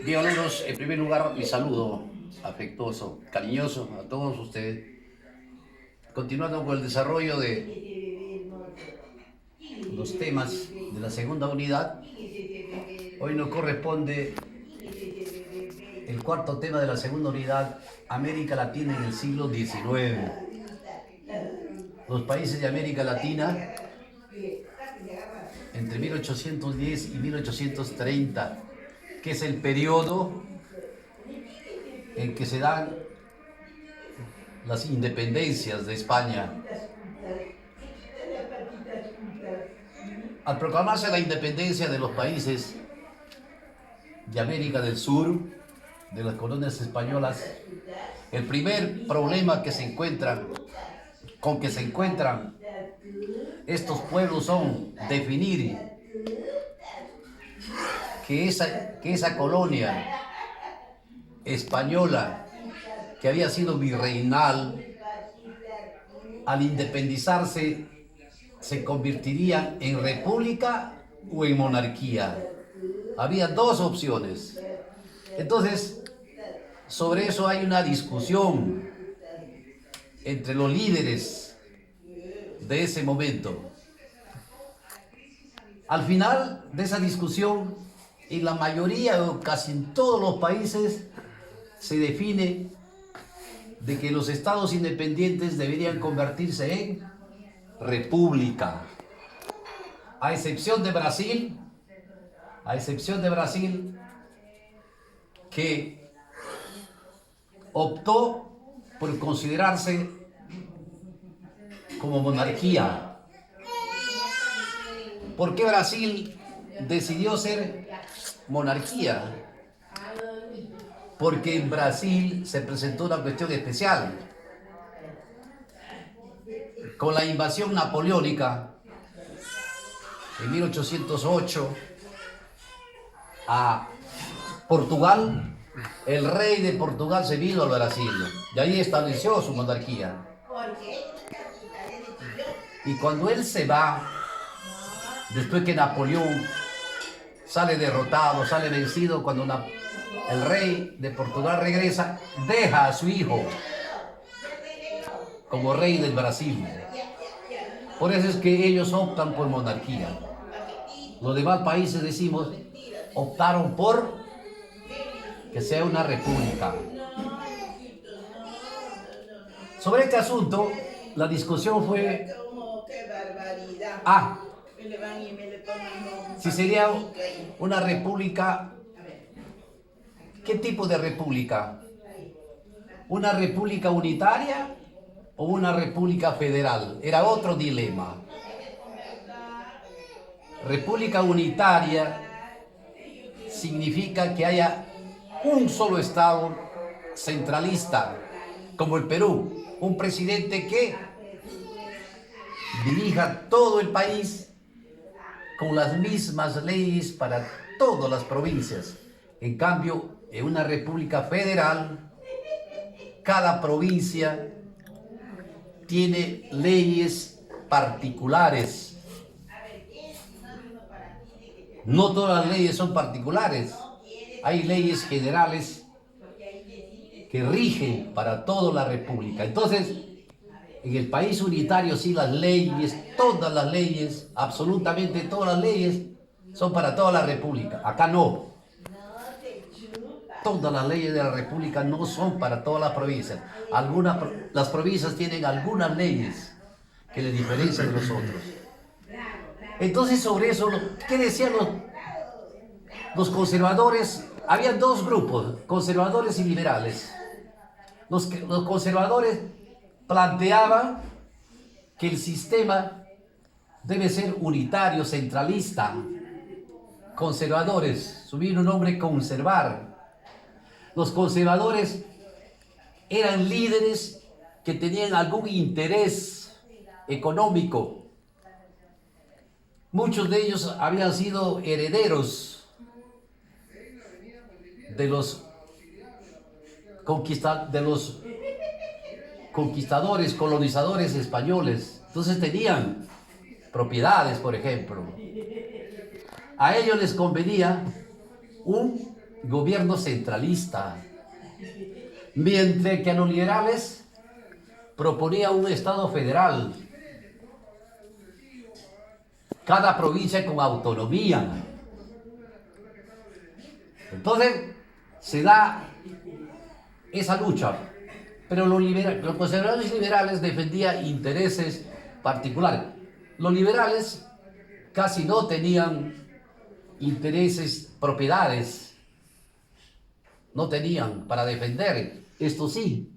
Bien, amigos, en primer lugar, mi saludo afectuoso, cariñoso a todos ustedes. Continuando con el desarrollo de los temas de la segunda unidad, hoy nos corresponde el cuarto tema de la segunda unidad, América Latina en el siglo XIX. Los países de América Latina entre 1810 y 1830, que es el periodo en que se dan las independencias de España. Al proclamarse la independencia de los países de América del Sur, de las colonias españolas, el primer problema con que se encuentran estos pueblos son definir que esa colonia española que había sido virreinal, al independizarse se convertiría en república o en monarquía. Había dos opciones. Entonces, sobre eso hay una discusión entre los líderes de ese momento. Al final de esa discusión, en la mayoría o casi en todos los países se define de que los estados independientes deberían convertirse en república, a excepción de Brasil, que optó por considerarse como monarquía. ¿Por qué Brasil decidió ser monarquía? Porque en Brasil se presentó una cuestión especial. Con la invasión napoleónica en 1808 a Portugal, el rey de Portugal se vino a Brasil y ahí estableció su monarquía. Y cuando él se va, después que Napoleón sale derrotado, sale vencido, cuando el rey de Portugal regresa, deja a su hijo como rey del Brasil. Por eso es que ellos optan por monarquía. Los demás países, decimos, optaron por que sea una república. Sobre este asunto, la discusión fue si sería una república. ¿Qué tipo de república? ¿Una república unitaria o una república federal? Era otro dilema. República unitaria significa que haya un solo estado centralista, como el Perú, un presidente que dirija todo el país con las mismas leyes para todas las provincias. En cambio, en una república federal, cada provincia tiene leyes particulares. No todas las leyes son particulares. Hay leyes generales que rigen para toda la república. Entonces, en el país unitario sí las leyes, todas las leyes, absolutamente todas las leyes son para toda la república. Acá no. Todas las leyes de la república no son para todas las provincias. Las provincias tienen algunas leyes que les diferencian de los otros. Entonces, sobre eso, ¿qué decían los conservadores? Había dos grupos, conservadores y liberales. Los conservadores planteaban que el sistema debe ser unitario, centralista. Conservadores, subir un nombre conservar. Los conservadores eran líderes que tenían algún interés económico. Muchos de ellos habían sido herederos de los conquistadores, colonizadores españoles. Entonces tenían propiedades, por ejemplo. A ellos les convenía un gobierno centralista, mientras que los liberales proponían un Estado federal, cada provincia con autonomía. Entonces se da esa lucha, pero los conservadores liberales defendían intereses particulares. Los liberales casi no tenían intereses, propiedades, no tenían para defender, esto sí.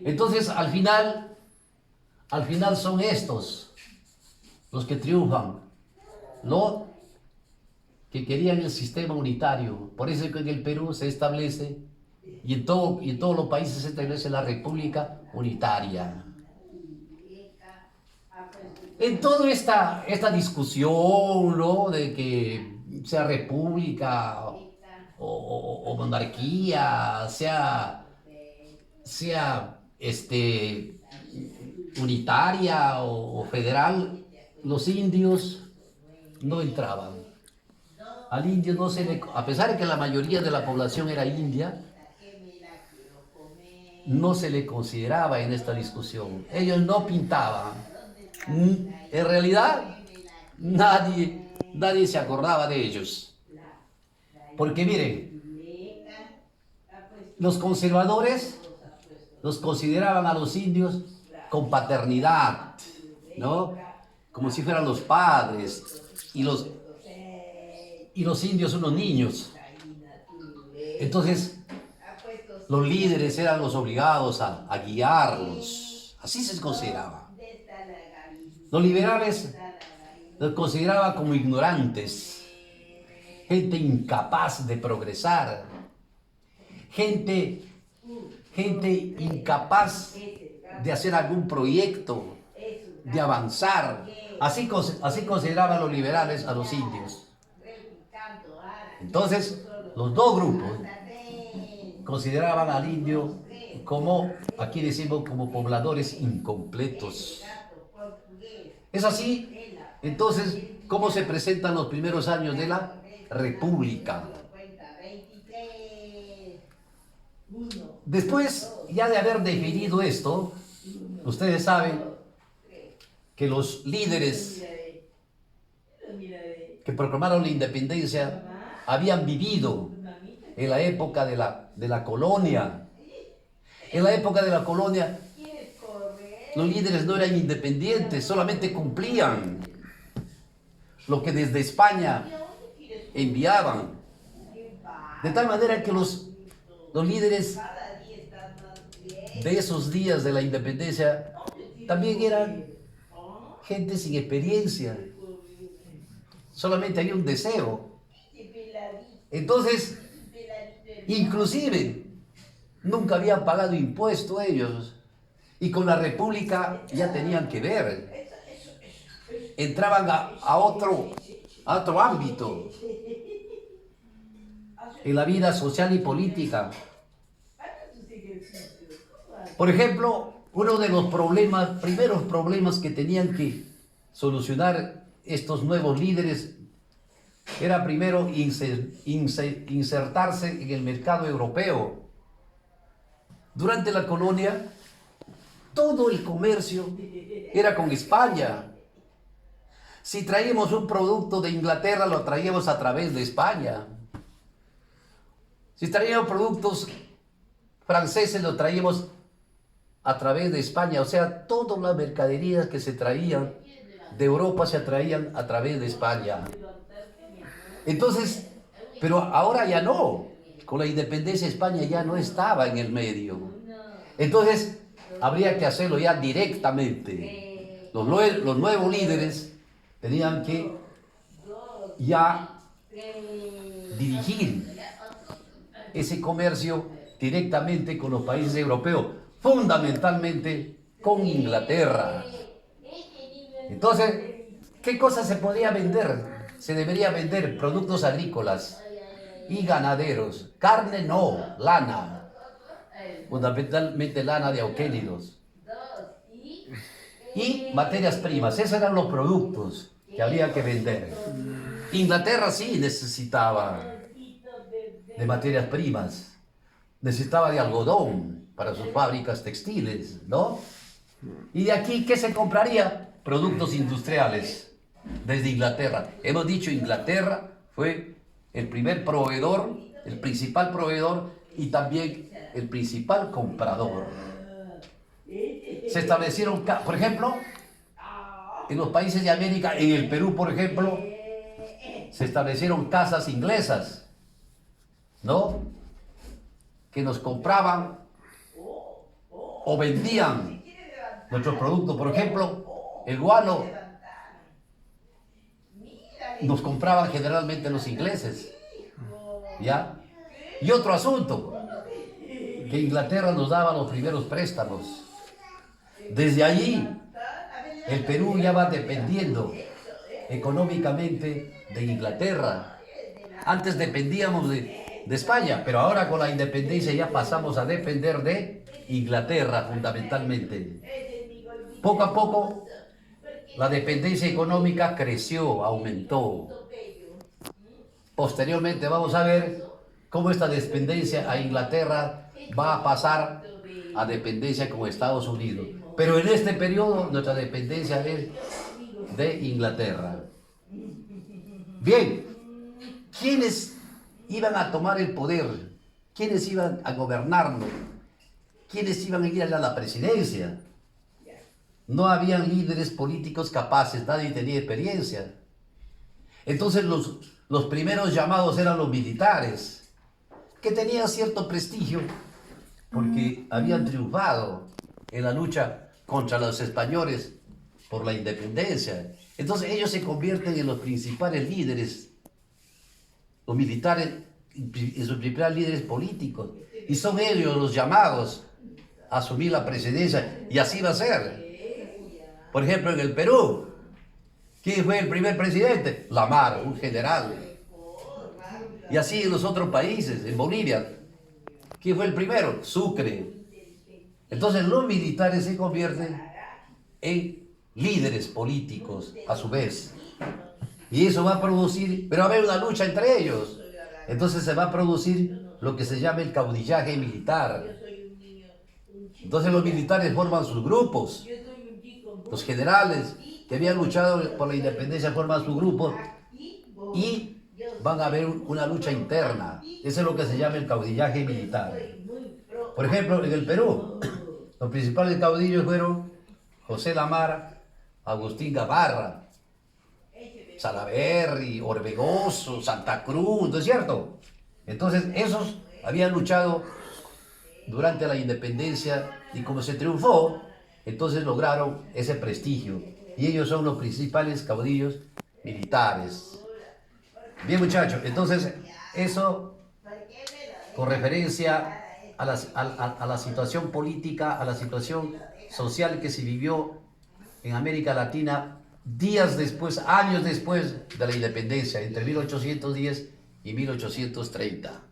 Entonces al final son estos los que triunfan, ¿no? Que querían el sistema unitario. Por eso es que en el Perú se establece, y en todos los países se establece la República Unitaria. En toda esta discusión, ¿no?, de que sea república o monarquía, sea unitaria o federal, los indios no entraban. Al indio no se le, a pesar de que la mayoría de la población era india, no se le consideraba en esta discusión. Ellos no pintaban. En realidad, nadie se acordaba de ellos. Porque miren, los conservadores los consideraban a los indios con paternidad, ¿no? Como si fueran los padres, y los indios unos niños. Entonces, los líderes eran los obligados a guiarlos. Así se consideraba. Los liberales los consideraban como ignorantes, gente incapaz de progresar, gente incapaz de hacer algún proyecto, de avanzar. Así consideraban los liberales a los indios. Entonces, los dos grupos consideraban al indio como, aquí decimos, como pobladores incompletos. Es así, entonces, cómo se presentan los primeros años de la República. Después, ya de haber definido esto, ustedes saben que los líderes que proclamaron la independencia habían vivido en la época de la colonia. En la época de la colonia, los líderes no eran independientes, solamente cumplían lo que desde España enviaban. De tal manera que los líderes de esos días de la independencia también eran gente sin experiencia. Solamente había un deseo. Entonces, inclusive, nunca habían pagado impuesto ellos. Y con la República ya tenían que ver. Entraban a otro ámbito en la vida social y política. Por ejemplo, uno de los primeros problemas que tenían que solucionar estos nuevos líderes era primero insertarse en el mercado europeo. Durante la colonia, todo el comercio era con España. Si traíamos un producto de Inglaterra, lo traíamos a través de España. Si traíamos productos franceses, lo traíamos a través de España. O sea, todas las mercaderías que se traían de Europa se traían a través de España. Entonces, pero ahora ya no. Con la independencia, España ya no estaba en el medio. Entonces, habría que hacerlo ya directamente. Los nuevos líderes tenían que ya dirigir ese comercio directamente con los países europeos, fundamentalmente con Inglaterra. Entonces, ¿qué cosas se podía vender? Se debería vender productos agrícolas y ganaderos. Carne no, lana. Fundamentalmente lana de auquénidos. Y materias primas. Esos eran los productos que había que vender. Inglaterra sí necesitaba de materias primas, necesitaba de algodón para sus fábricas textiles, ¿no? Y de aquí, ¿qué se compraría? Productos industriales, desde Inglaterra. Hemos dicho, Inglaterra fue el primer proveedor, el principal proveedor y también el principal comprador. Se establecieron, por ejemplo, en los países de América, en el Perú, por ejemplo, se establecieron casas inglesas, ¿no? Que nos compraban o vendían nuestros productos. Por ejemplo, el guano nos compraban generalmente los ingleses, ¿ya? Y otro asunto, que Inglaterra nos daba los primeros préstamos. Desde allí, el Perú ya va dependiendo económicamente de Inglaterra. Antes dependíamos de España, pero ahora con la independencia ya pasamos a depender de Inglaterra fundamentalmente. Poco a poco la dependencia económica creció, aumentó. Posteriormente vamos a ver cómo esta dependencia a Inglaterra va a pasar a dependencia con Estados Unidos. Pero en este periodo nuestra dependencia es de Inglaterra. Bien, ¿quiénes iban a tomar el poder? ¿Quiénes iban a gobernarnos? ¿Quiénes iban a ir a la presidencia? No habían líderes políticos capaces, nadie tenía experiencia. Entonces los primeros llamados eran los militares, que tenían cierto prestigio porque habían triunfado en la lucha contra los españoles por la independencia. Entonces ellos se convierten en los principales líderes, los militares, en sus principales líderes políticos. Y son ellos los llamados a asumir la presidencia, y así va a ser. Por ejemplo, en el Perú, ¿quién fue el primer presidente? Lamar, un general. Y así en los otros países, en Bolivia, ¿quién fue el primero? Sucre. Entonces los militares se convierten en líderes políticos a su vez. Y eso va a producir, pero va a haber una lucha entre ellos. Entonces se va a producir lo que se llama el caudillaje militar. Entonces los militares forman sus grupos. Los generales que habían luchado por la independencia forman su grupo y van a haber una lucha interna. Eso es lo que se llama el caudillaje militar. Por ejemplo, en el Perú, los principales caudillos fueron José Lamar, Agustín Gamarra, Salaverry, Orbegoso, Santa Cruz, ¿no es cierto? Entonces, esos habían luchado durante la independencia y como se triunfó, entonces lograron ese prestigio. Y ellos son los principales caudillos militares. Bien, muchachos, entonces eso con referencia a la situación política, a la situación social que se vivió en América Latina días después, años después de la independencia, entre 1810 y 1830.